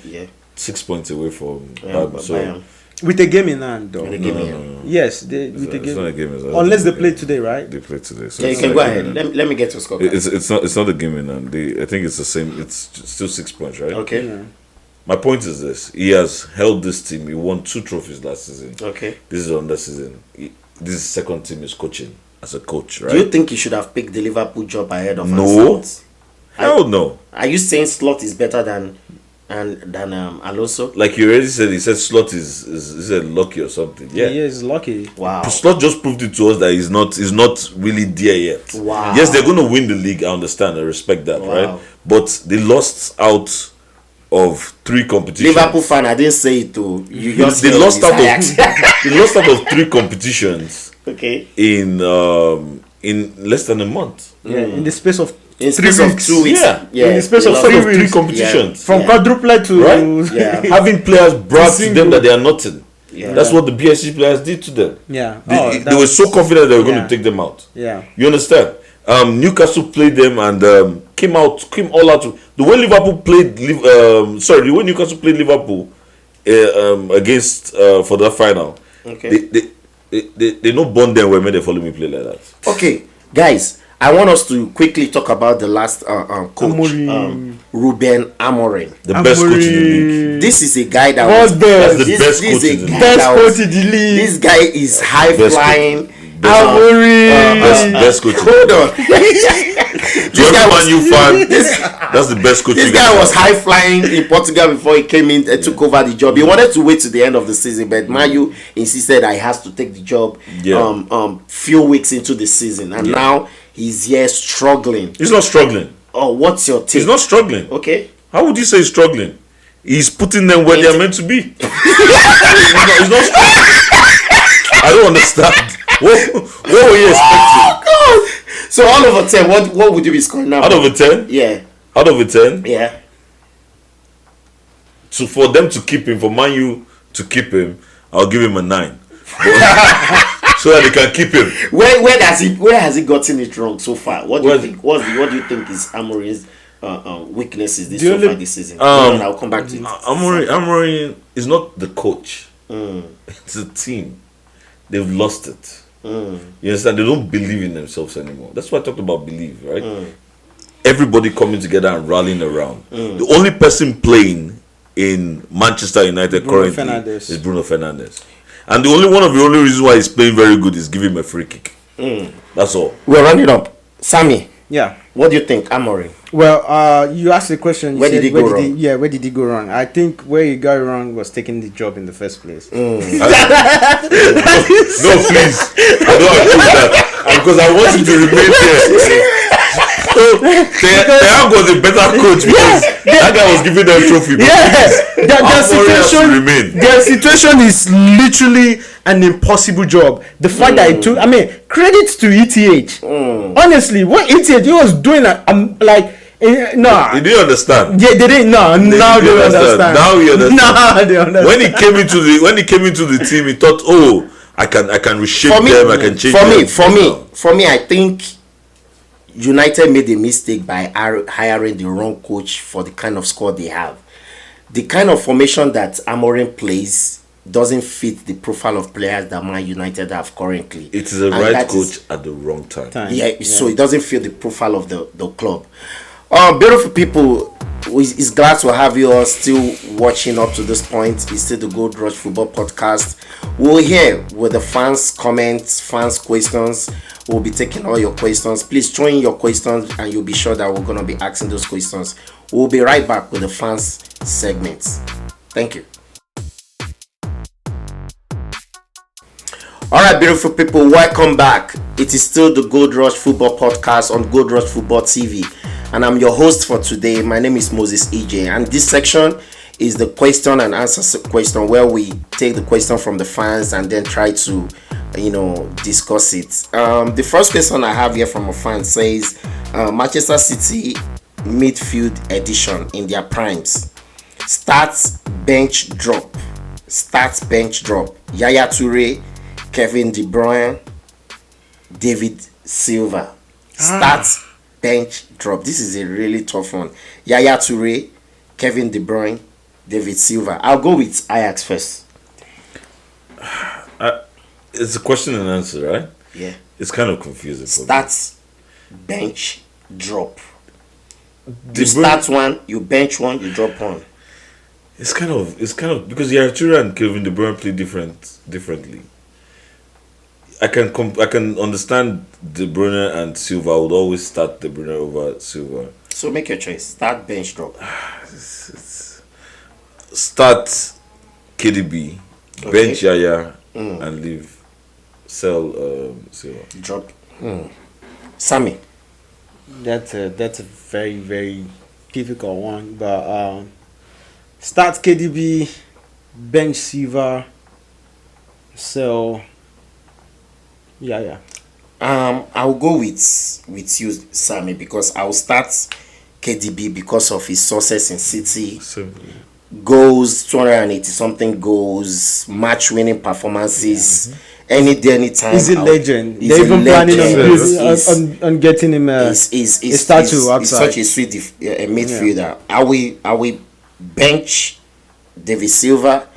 6 points away from Bayern. So with a game in hand, though. No. Yes, with the game. It's not a game in hand. Unless they play today, right? They play today. So yeah, you can go ahead. Let me get to score. It's not a game in hand. I think it's the same. It's still 6 points, right? Okay. Yeah. My point is this: he has held this team. He won 2 trophies last season. Okay. This is under season. This is second team is coaching as a coach, right? Do you think he should have picked the Liverpool job ahead of No. Hell no. Are you saying Slot is better than Alonso? Like you already said, he said Slot is lucky or something. Yeah, he is lucky. Wow. Slot just proved it to us that he's not really there yet. Wow. Yes, they're going to win the league. I understand. I respect that, right? But they lost out of 3 competitions. Liverpool fan, I didn't say it to you. They lost out of 3 competitions. Okay. In in less than a month. Yeah, in the space of In 3 space of weeks. 2 weeks. Yeah. In the space of Instead 3 of 3 weeks. competitions. From quadruplet to Right? Yeah. Having players brought to them that they are nothing. Yeah. That's what the PSG players did to them. Yeah. They were so confident they were going yeah. to take them out. Yeah. You understand? Newcastle played them and came all out. The way Liverpool played, the way Newcastle played Liverpool against for the final. Okay. They no bond them when they follow me play like that. Okay, guys, I want us to quickly talk about the last coach, Amorim. Ruben Amorim. The best coach in the league. This is a guy that What's was best? That's the best this coach is a in the guy league. Best that was- coach in the league. This guy is high Best flying. Amorim. Best coach. Hold on. This guy was- Man U fan. That's the best coach. This you guy can was have. high flying in Portugal before he came in and took over the job. He wanted to wait to the end of the season, but Mayu insisted that he has to take the job. Yeah. Few weeks into the season, and now he's here struggling. He's not struggling. Oh, what's your take? He's not struggling. Okay. How would you say he's struggling? He's putting them where they are meant to be. he's not struggling. I don't understand. What were you expecting? God. So all over 10, what would you be scoring now? Out of a 10? Yeah. Out of a 10? Yeah. So for them to keep him, for Man U to keep him, I'll give him a 9. So that they can keep him. Where has he gotten it wrong so far? What do you think? What do you think is Amorim's weaknesses so far this season? I'll come back to it. Amorim is not the coach. It's a team. They've lost it. You understand? They don't believe in themselves anymore. That's why I talked about belief, right? Everybody coming together and rallying around. The only person playing in Manchester United currently is Bruno Fernandes. And the only reason why he's playing very good is giving him a free kick. That's all. We're running up. Sammy, Yeah. what do you think, Amorim? Well, you asked the question. You Where said, did he go wrong? where did he go wrong? I think where he got wrong was taking the job in the first place. No, please. I don't agree with that. Because I want him to remain there. Tehan was a better coach because that guy was giving them trophy. Their situation is literally an impossible job. The fact that it took, credit to ETH. Honestly, what ETH he was doing, no. He didn't understand. Yeah, they didn't. No, now they understand. Now he understands. Now they understand. When he came into the team, he thought, "Oh, I can reshape them. I can change them." For me, I think United made a mistake by hiring the wrong coach for the kind of squad they have. The kind of formation that Amorim plays doesn't fit the profile of players that Man United have currently. It is a right coach at the wrong time. Yeah, so it doesn't fit the profile of the club. Beautiful people, it's glad to have you all still watching up to this point. It's still the Gold Rush Football Podcast. We're here with the fans' comments, fans' questions. We'll be taking all your questions. Please throw in your questions and you'll be sure that we're going to be asking those questions. We'll be right back with the fans' segments. Thank you. Alright, beautiful people, welcome back. It is still the Gold Rush Football Podcast on Gold Rush Football TV. And I'm your host for today. My name is Moses EJ. And this section is the question and answer question where we take the question from the fans and then try to, discuss it. The first question I have here from a fan says, Manchester City midfield edition in their primes. Starts bench drop. Yaya Toure, Kevin De Bruyne, David Silva. Starts bench drop. This is a really tough one. Yaya Toure, Kevin De Bruyne, David Silva. I'll go with Ajax first. It's a question and answer, right? Yeah. It's kind of confusing. Starts bench drop. You start one, you bench one, you drop one. It's kind of because Yaya Toure and Kevin De Bruyne play differently. I can understand De Bruyne and Silva. I would always start De Bruyne over Silva. So make your choice. Start bench drop. Start KDB, bench Yaya, and sell Silva. Drop. Sammy. That's a very, very difficult one. But start KDB, bench Silva, sell. Yeah. I'll go with you, Sammy, because I'll start KDB because of his success in City. Goals, 280 something goals, match winning performances. Any day, anytime. He's a legend. They're even planning on getting him a statue outside. He's such a sweet midfielder. I will bench David Silva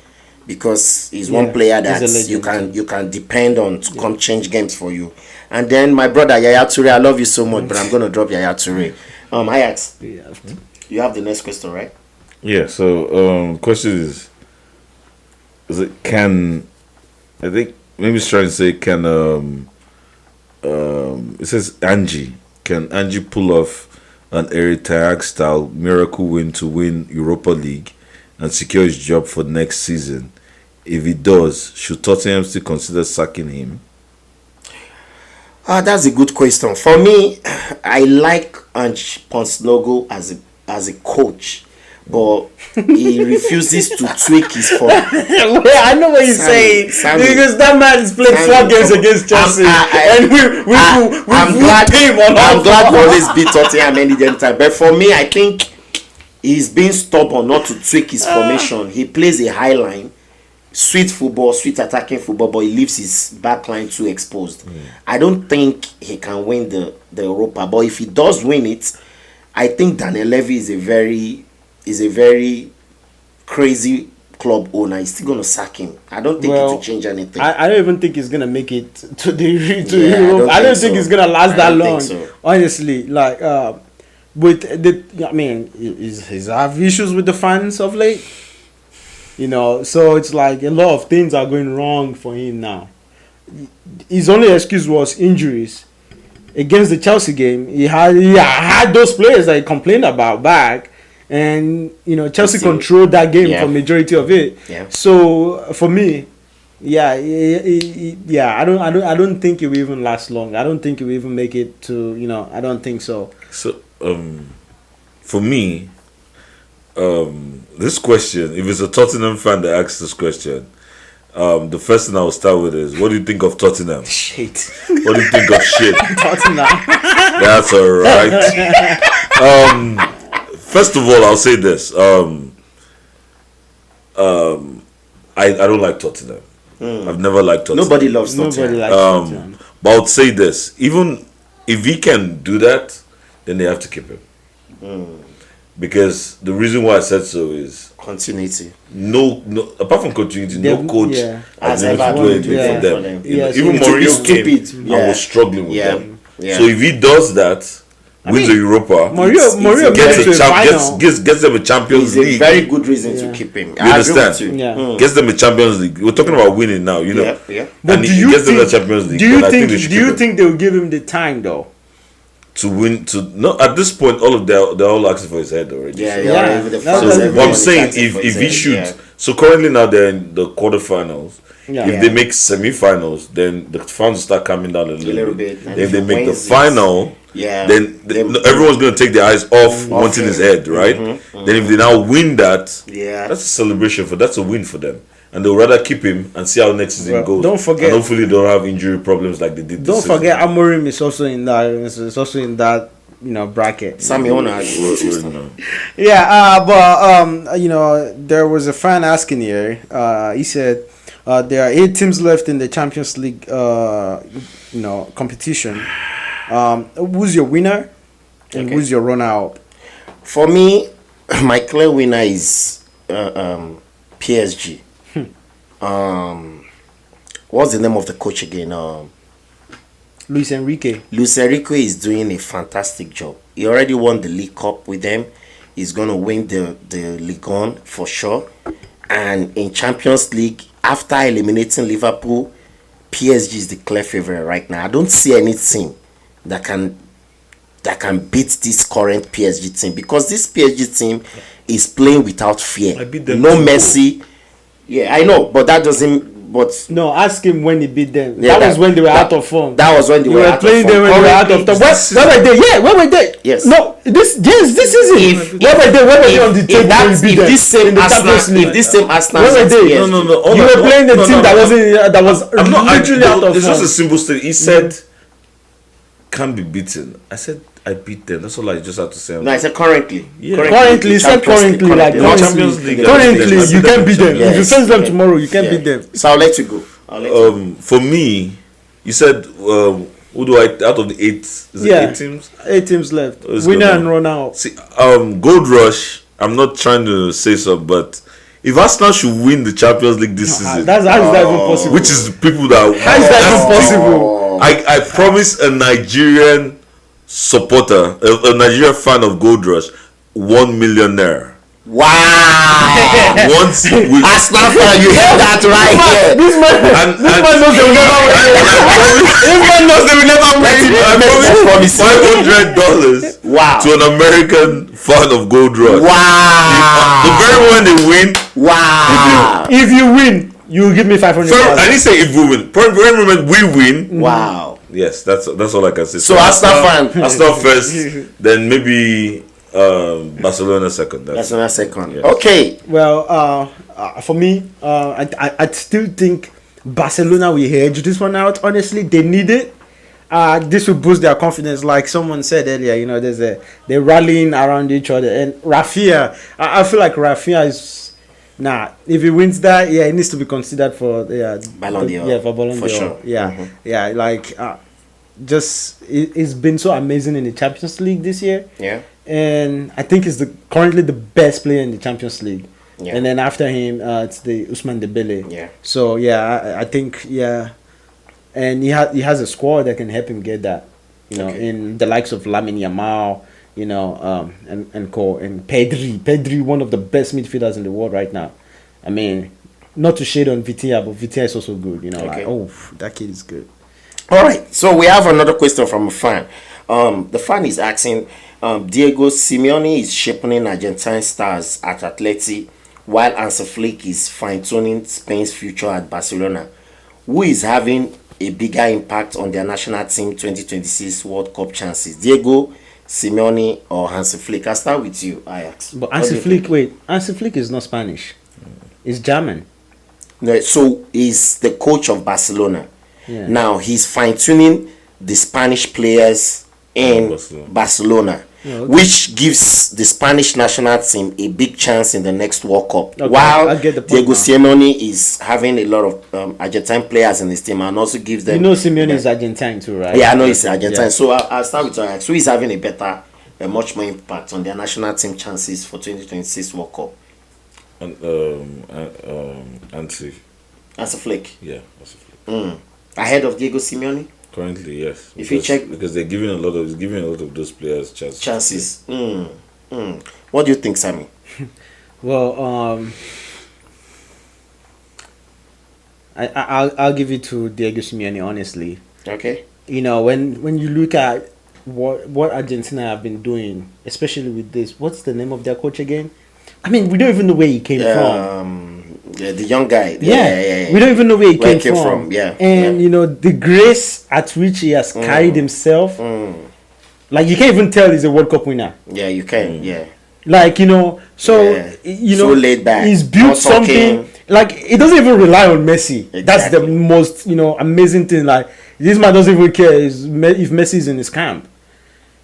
because he's one player that you can depend on to come change games for you. And then my brother Yaya Toure, I love you so much, but I'm gonna drop Yaya Toure. Ajax, you have the next question, right? Yeah. So question is it can? I think maybe it's trying to say can it says Angie. Can Angie pull off an Eric Tag style miracle win to win Europa League and secure his job for next season? If he does, should Tottenham still consider sacking him? That's a good question. For me, I like Ange Postecoglou as a coach, but he refuses to tweak his form. I know what you're saying, because that man has played 4 games against Chelsea, and I'm glad we always beat Tottenham any time. But for me, I think he's being stubborn not to tweak his formation. He plays a high line, sweet football, sweet attacking football, but he leaves his back line too exposed. I don't think he can win the Europa, but if he does win it, I think Daniel Levy is a very crazy club owner. He's still gonna sack him. I don't think it will change anything. I don't even think he's gonna make it to Europe. I don't think he's gonna last that long. Honestly, like with he's have issues with the fans of late. So it's like a lot of things are going wrong for him now. His only excuse was injuries. Against the Chelsea game, he had those players that he complained about back, and Chelsea controlled that game for majority of it. Yeah. So for me, I don't think it will even last long. I don't think it will even make it to I don't think so. So for me. This question, if it's a Tottenham fan that asks this question, the first thing I will start with is, what do you think of Tottenham? Shit. What do you think of shit? Tottenham. That's alright. First of all, I'll say this. I don't like Tottenham. I've never liked Tottenham. Nobody loves Tottenham. Tottenham. But I would say this, even if he can do that, then they have to keep him. Because the reason why I said so is continuity. No, apart from continuity, no coach has ever done anything for them. Even Mourinho came, I was struggling with them. Yeah. So if he does that, wins the Europa, Mourinho gets them a Champions League. It's a very good reason to keep him. You understand? Gets them a Champions League. We're talking about winning now, Yeah. But and he gets them a Champions League. Do you think they will give him the time though? To win, at this point, they're all asking for his head already. So what I'm saying, if he should, so currently now they're in the quarterfinals. If they make semi-finals, then the fans start coming down a little bit. If they make the final, then everyone's going to take their eyes off wanting his head, right? Then if they now win that, that's a celebration that's a win for them. And they'll rather keep him and see how next season goes. Don't forget. And hopefully they don't have injury problems like they did this season. Don't forget, Amorim is also in that. It's also in that bracket. Simeone. There was a fan asking here. He said there are 8 teams left in the Champions League. Competition. Who's your winner? And who's your runner out? For me, my clear winner is PSG. What's the name of the coach again? Luis Enrique. Luis Enrique is doing a fantastic job. He already won the League Cup with them. He's going to win the Ligue 1 for sure. And in Champions League, after eliminating Liverpool, PSG is the clear favorite right now. I don't see any team that can beat this current PSG team, because this PSG team is playing without fear. No Messi. Yeah, I know, but that doesn't. But no, ask him when he beat them. That was when they were out of form. That was when they were playing them when they were out of form. Where were they? Yeah, where were they? Yes. No, this season. Where were they on the table when we beat them? If this same Arsenal. Where were they? No. You were playing the team that was literally out of form. It's just a simple statement. He said can't be beaten. I said I beat them. That's all I just have to say. No, I said currently. Yeah. Currently, said currently, like No, Champions League. currently, you can't beat them. Yes. If you face them tomorrow, you can't beat them. So I'll let you go. For me, you said who do I out of the 8? Is it 8 teams? 8 teams left. Who's Winner gonna- and run out. See, Gold Rush. I'm not trying to say so, but if Arsenal should win the Champions League this season, How is that even possible? which is the people that How is that even possible? I promise a Nigerian supporter, a Nigerian fan of Gold Rush, 1 million naira. Wow. Once we Arsenal fan, you heard that right here. This man knows they will never win. This man knows they will never win. $500 Wow. to an American fan of Gold Rush. Wow. The very when they win, Wow. If you win, you will give me 500. I didn't say if we win. Very moment we win. Wow. Yes, that's all I can say. So Arsenal fan. Arsenal first, then maybe Barcelona second. That's another second. Yes. Okay. Well, for me, I still think Barcelona will hedge this one out. Honestly, they need it. This will boost their confidence, like someone said earlier. You know, they're rallying around each other. And Rafinha, I feel like Rafinha is if he wins that, he needs to be considered for Ballon d'Or. Yeah, for Ballon d'Or. Sure. Yeah, like just it's been so amazing in the Champions League this year. Yeah. And I think he's currently the best player in the Champions League. Yeah. And then after him, it's the Ousmane Dembele. Yeah. So I think and he has a squad that can help him get that. You know, in the likes of Lamine Yamal, you know, and Pedri, one of the best midfielders in the world right now. I mean, not to shade on Vitinha, but Vitinha is also good. You know, that kid is good. All right. So we have another question from a fan. The fan is asking, Diego Simeone is shaping Argentine stars at Atleti, while Hansi Flick is fine-tuning Spain's future at Barcelona. Who is having a bigger impact on their national team 2026 World Cup chances? Diego Simeone or Hansi Flick? I'll start with you, Ajax. But Hansi Flick is not Spanish. He's German. No, so he's the coach of Barcelona. Yeah. Now he's fine-tuning the Spanish players in Barcelona. Okay. Which gives the Spanish national team a big chance in the next World Cup. Okay, While I get the point Diego now. Simeone is having a lot of Argentine players in his team and also gives them... You know Simeone is Argentine too, right? Yeah, I know he's Argentine. Yeah. So I'll start with Ajax. So he's having a much more impact on their national team chances for 2026 World Cup. And Hansi. Hansi Flick. Yeah, Hansi Flick. Ahead of Diego Simeone? Currently, yes. If you check, because they're giving a lot of those players chances. What do you think, Sammy? Well, I'll give it to Diego Simeone, honestly. Okay. You know, when you look at what Argentina have been doing, especially with this, what's the name of their coach again? I mean, we don't even know where he came from. The young guy. Yeah. We don't even know where he came from. Yeah. And you know, the grace at which he has carried himself, like you can't even tell he's a World Cup winner. Yeah, you can. Yeah. Like, you know, you know, so laid back. He's built something. Like, he doesn't even rely on Messi. Exactly. That's the most, you know, amazing thing. Like, this man doesn't even care if Messi is in his camp.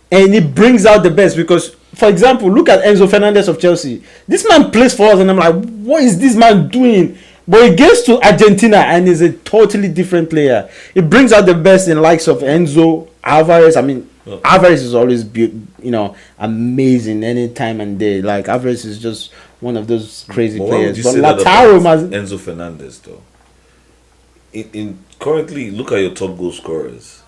And he brings out the best because, for example, look at Enzo Fernandez of Chelsea. This man plays for us and I'm like, what is this man doing? But he gets to Argentina and is a totally different player. He brings out the best in likes of Enzo, Alvarez. I mean, Alvarez is always, amazing any time and day. Like, Alvarez is just one of those crazy players. But Lautaro, Enzo Fernandez, though. In currently, look at your top goal scorers.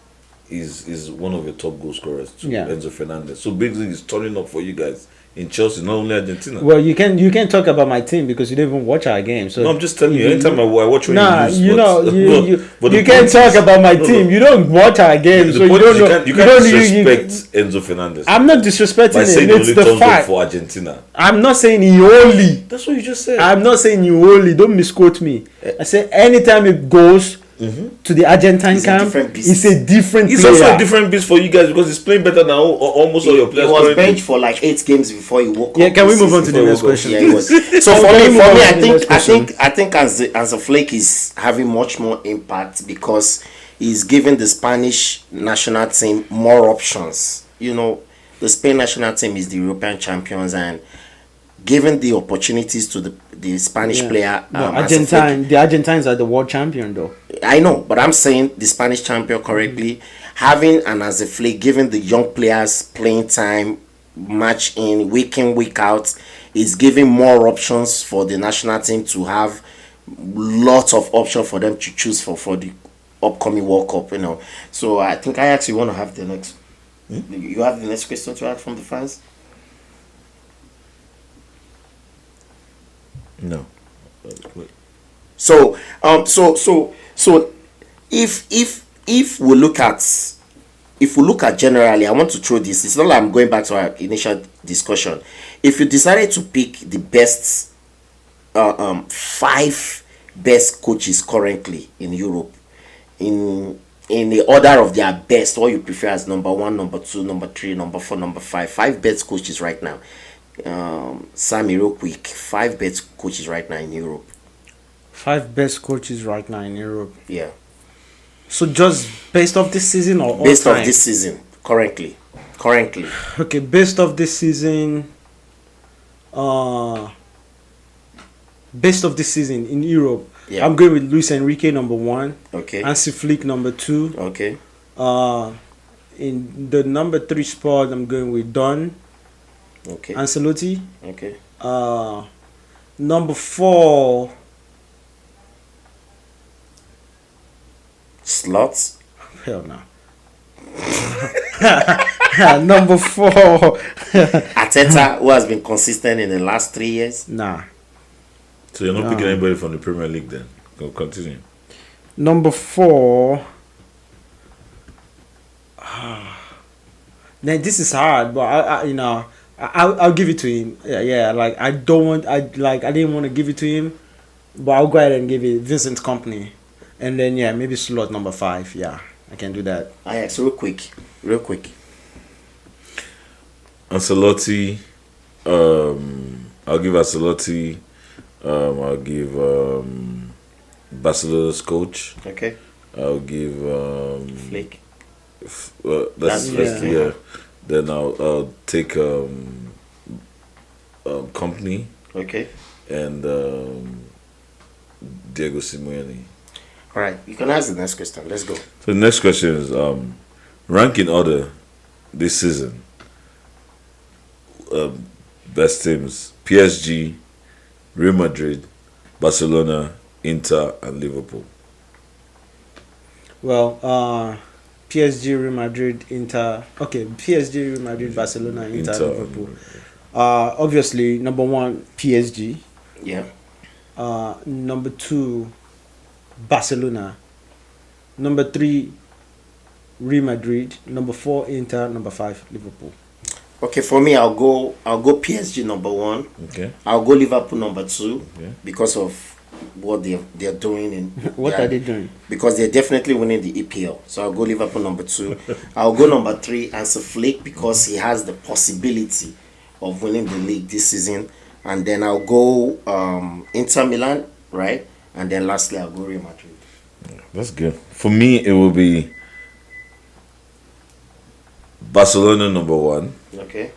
Is one of your top goal scorers too, Enzo Fernandez. So basically, he's turning up for you guys in Chelsea, not only Argentina. Well, you can talk about my team because you don't even watch our game. So no, I'm just telling you. Anytime I watch when you lose, you can't talk about my team. You don't watch our game, so you don't know. You can't disrespect Enzo Fernandez. I'm not disrespecting by saying him. It's the fact for Argentina. I'm not saying he only. That's what you just said. I'm not saying you only. Don't misquote me. I say anytime it goes to the Argentine camp, it's a different It's player. also a different beast for you guys because he's playing better than almost all your players. He was benched for like 8 games before he woke up. Yeah, can we move on to the next question? Yeah, he was. So for me, I think Hansi Flick is having much more impact because is giving the Spanish national team more options. You know, the Spain national team is the European champions, and giving the opportunities to the Spanish player. The Argentines are the world champion, though. I know, but I'm saying the Spanish champion correctly. Having an as a flick, giving the young players playing time, match in, week out, is giving more options for the national team to have lots of options for them to choose for the upcoming World Cup, you know. So I think I actually want to have the next. You have the next question to add from the fans? No. So if we look at generally, I want to throw this. It's not like I'm going back to our initial discussion. If you decided to pick the best 5 best coaches currently in Europe, in the order of their best, what you prefer as number 1, number 2, number 3, number 4, number 5 best coaches right now. Sammy, real quick, 5 best coaches right now in Europe. 5 best coaches right now in Europe. Yeah. So just based off this season or based off this season currently? Okay, based off this season. Based off this season in Europe, yeah. I'm going with Luis Enrique number 1. Okay. Hansi Flick number 2. Okay. In the number 3 spot, I'm going with Don. Okay. Ancelotti. Okay. Number 4. Slots. Hell no. Number 4. Arteta, who has been consistent in the last 3 years. Nah. So you're not picking anybody from the Premier League then? Go continue. Number 4. Now this is hard, but I'll give it to him. Yeah. Like I didn't want to give it to him, but I'll go ahead and give it Vincent Kompany, and then maybe slot number 5. Yeah, I can do that. Ajax, real quick. Ancelotti. I'll give Ancelotti. I'll give Barcelona's coach. Okay. I'll give Flick. That's Flick, yeah. Then I'll take Company. Okay. And Diego Simeone. All right, you can ask the next question. Let's go. So the next question is ranking order this season. Best teams: PSG, Real Madrid, Barcelona, Inter, and Liverpool. Well, PSG, Real Madrid, Inter. Okay, PSG, Real Madrid, Barcelona, Inter, Liverpool. Obviously, number 1, PSG. Yeah. Number 2, Barcelona. Number 3, Real Madrid. Number 4, Inter. Number 5, Liverpool. Okay, for me, I'll go PSG number 1. Okay. I'll go Liverpool number 2. Okay. Because of what they're doing in what are they doing? Because they're definitely winning the EPL. So I'll go Liverpool number 2. I'll go number 3 Hansi Flick because he has the possibility of winning the league this season. And then I'll go Inter Milan, right? And then lastly I'll go Real Madrid. That's good. For me, it will be Barcelona number 1. Okay.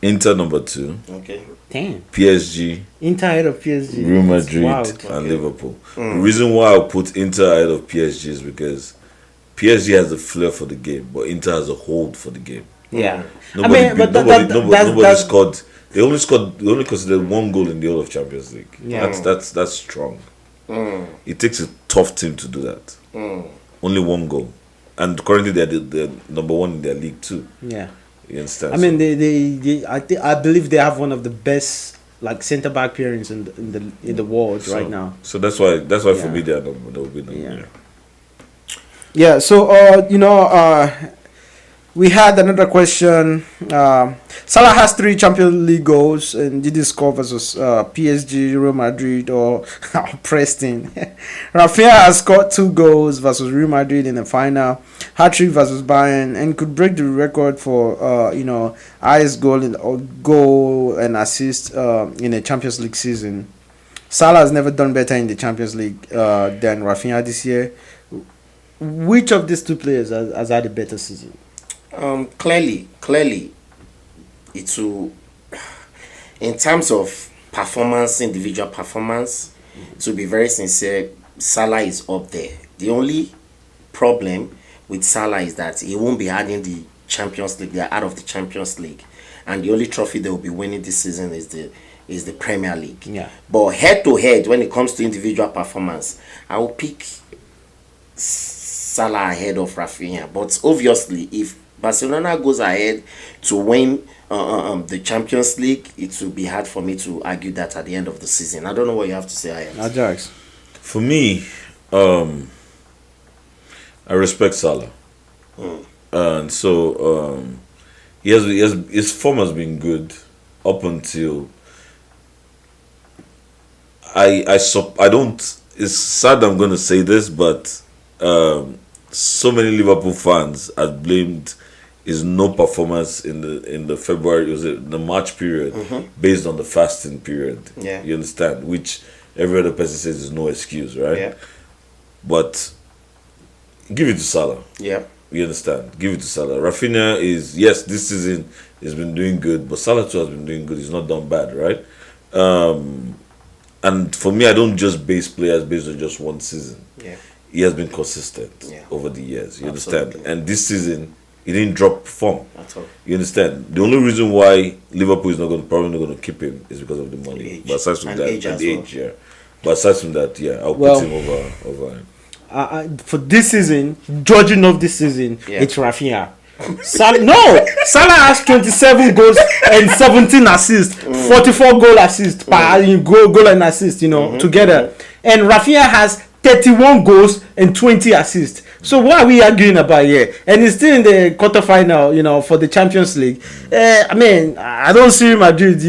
Inter number 2. Okay. Damn. PSG. Inter ahead of PSG. Real Madrid Wow. and Liverpool. The reason why I put Inter ahead of PSG is because PSG has a flair for the game, but Inter has a hold for the game. Yeah. Nobody scored. They only considered 1 goal in the whole of Champions League. Yeah. That's strong. It takes a tough team to do that. Only 1 goal, and currently they're the number 1 in their league too. Yeah. You understand? I mean, I believe they have one of the best centre back pairings in the world right now. So that's why for me they will be number. Yeah. Yeah. So we had another question. Salah has 3 Champions League goals, and did he score versus PSG, Real Madrid, or Preston? Rafinha has scored 2 goals versus Real Madrid in the final, hat-trick versus Bayern, and could break the record for highest goal and assist in a Champions League season. Salah has never done better in the Champions League than Rafinha this year. which of these two players has had a better season? Clearly, it will. In terms of performance, individual performance, to be very sincere, Salah is up there. The only problem with Salah is that he won't be adding the Champions League. They are out of the Champions League, and the only trophy they will be winning this season is the Premier League. Yeah. But head to head, when it comes to individual performance, I will pick Salah ahead of Rafinha. But obviously, if Barcelona goes ahead to win the Champions League, it will be hard for me to argue that at the end of the season. I don't know what you have to say, Ajax. Ajax. For me, I respect Salah, and so his form has been good up until I don't. It's sad I'm going to say this, but so many Liverpool fans have blamed his no performance in the February, was it the March period, based on the fasting period. Yeah. You understand? Which every other person says is no excuse, right? Yeah. But give it to Salah. Yeah. You understand? Give it to Salah. Rafinha is, yes, this season he's been doing good, but Salah too has been doing good. He's not done bad, right? And for me, I don't just base players based on just one season. Yeah. He has been consistent over the years. You understand? And this season, he didn't drop form. At all. You understand? The only reason why Liverpool is probably not going to keep him is because of the money. Age. But aside from And that, age and as the well. age, yeah. But aside from that, yeah, I'll put him over him. For this season, judging of this season, Yeah. it's Rafinha. Salah has 27 goals and 17 assists, 44 goal assists per goal and assist, together. And Rafinha has 31 goals and 20 assists. So what are we arguing about here? And he's still in the quarterfinal, for the Champions League. I don't see Madrid,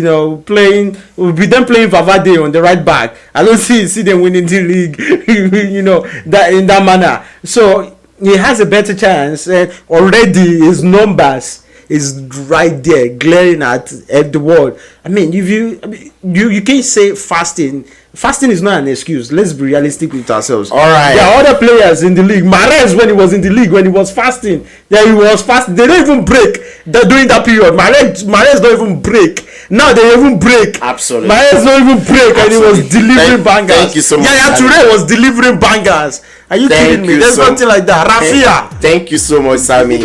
playing. With them playing Valverde on the right back, I don't see them winning the league, that in that manner. So he has a better chance. Already his numbers is right there, glaring at the world. You can't say fasting. Fasting is not an excuse. Let's be realistic with ourselves. All right. There are other players in the league. Mahrez, when he was in the league, when he was fasting, They don't even break during that period. Mahrez don't even break. Now they even break. Absolutely. Mahrez don't even break, and he was delivering bangers. Thank you so much. Yaya Toure was delivering bangers. Are you kidding me? There's nothing like that. Rafinha. Thank you so much, Sammy.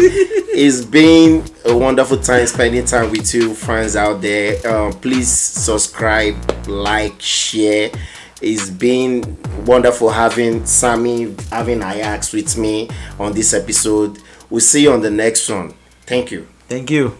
It's been a wonderful time spending time with you, friends out there. Please subscribe, like, share. It's been wonderful having Sammy, having Ajax with me on this episode. We'll see you on the next one. Thank you. Thank you.